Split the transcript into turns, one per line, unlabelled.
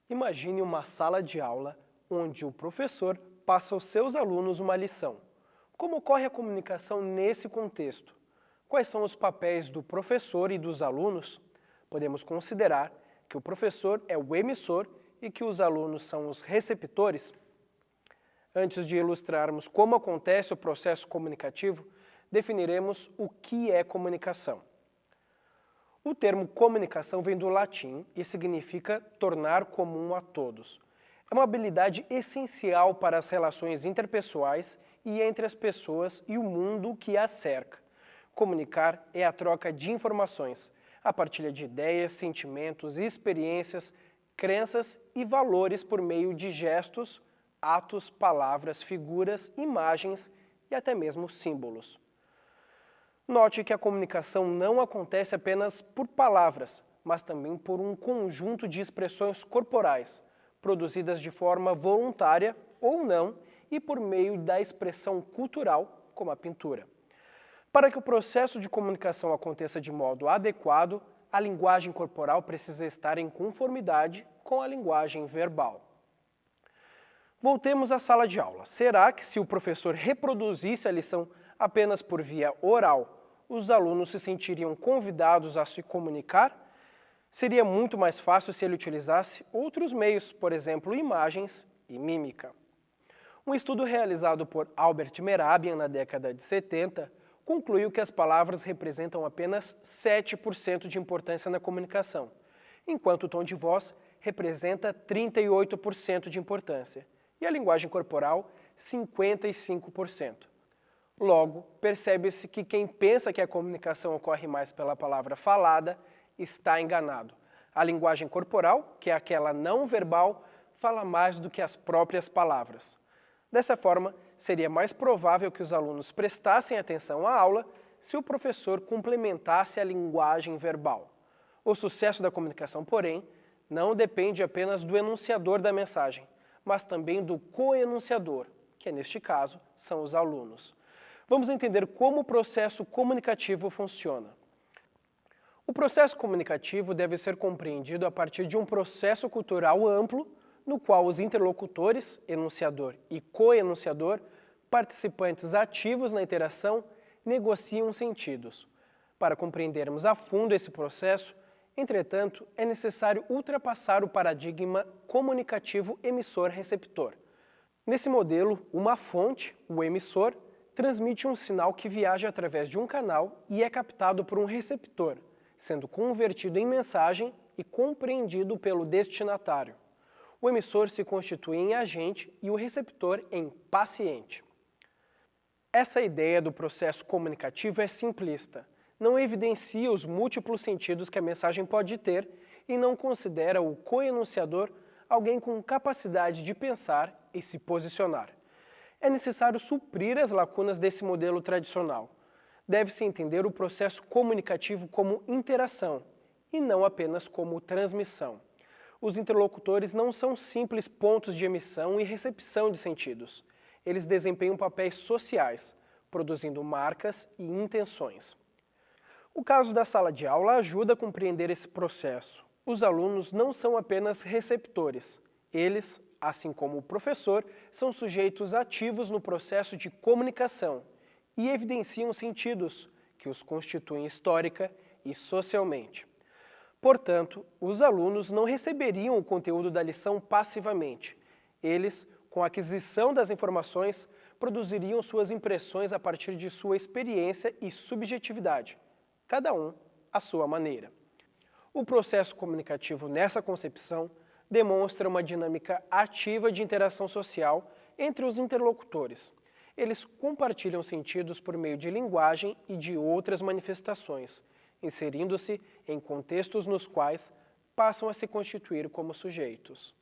Imagine uma sala de aula onde o professor passa aos seus alunos uma lição. Como ocorre a comunicação nesse contexto? Quais são os papéis do professor e dos alunos? Podemos considerar que o professor é o emissor e que os alunos são os receptores? Antes de ilustrarmos como acontece o processo comunicativo, definiremos o que é comunicação. O termo comunicação vem do latim e significa tornar comum a todos. É uma habilidade essencial para as relações interpessoais e entre as pessoas e o mundo que as cerca. Comunicar é a troca de informações, a partilha de ideias, sentimentos, experiências, crenças e valores por meio de gestos, atos, palavras, figuras, imagens e até mesmo símbolos. Note que a comunicação não acontece apenas por palavras, mas também por um conjunto de expressões corporais, produzidas de forma voluntária ou não e por meio da expressão cultural, como a pintura. Para que o processo de comunicação aconteça de modo adequado, a linguagem corporal precisa estar em conformidade com a linguagem verbal. Voltemos à sala de aula. Será que se o professor reproduzisse a lição apenas por via oral, os alunos se sentiriam convidados a se comunicar? Seria muito mais fácil se ele utilizasse outros meios, por exemplo, imagens e mímica. Um estudo realizado por Albert Mehrabian na década de 70 concluiu que as palavras representam apenas 7% de importância na comunicação, enquanto o tom de voz representa 38% de importância e a linguagem corporal 55%. Logo, percebe-se que quem pensa que a comunicação ocorre mais pela palavra falada está enganado. A linguagem corporal, que é aquela não verbal, fala mais do que as próprias palavras. Dessa forma, seria mais provável que os alunos prestassem atenção à aula se o professor complementasse a linguagem verbal. O sucesso da comunicação, porém, não depende apenas do enunciador da mensagem, mas também do coenunciador, que neste caso são os alunos. Vamos entender como o processo comunicativo funciona. O processo comunicativo deve ser compreendido a partir de um processo cultural amplo, no qual os interlocutores, enunciador e coenunciador, participantes ativos na interação, negociam sentidos. Para compreendermos a fundo esse processo, entretanto, é necessário ultrapassar o paradigma comunicativo emissor-receptor. Nesse modelo, uma fonte, o emissor, transmite um sinal que viaja através de um canal e é captado por um receptor, sendo convertido em mensagem e compreendido pelo destinatário. O emissor se constitui em agente e o receptor em paciente. Essa ideia do processo comunicativo é simplista, não evidencia os múltiplos sentidos que a mensagem pode ter e não considera o coenunciador alguém com capacidade de pensar e se posicionar. É necessário suprir as lacunas desse modelo tradicional. Deve-se entender o processo comunicativo como interação e não apenas como transmissão. Os interlocutores não são simples pontos de emissão e recepção de sentidos. Eles desempenham papéis sociais, produzindo marcas e intenções. O caso da sala de aula ajuda a compreender esse processo. Os alunos não são apenas receptores. Eles, assim como o professor, são sujeitos ativos no processo de comunicação e evidenciam sentidos que os constituem histórica e socialmente. Portanto, os alunos não receberiam o conteúdo da lição passivamente. Eles, com a aquisição das informações, produziriam suas impressões a partir de sua experiência e subjetividade, cada um à sua maneira. O processo comunicativo nessa concepção demonstra uma dinâmica ativa de interação social entre os interlocutores. Eles compartilham sentidos por meio de linguagem e de outras manifestações, inserindo-se em contextos nos quais passam a se constituir como sujeitos.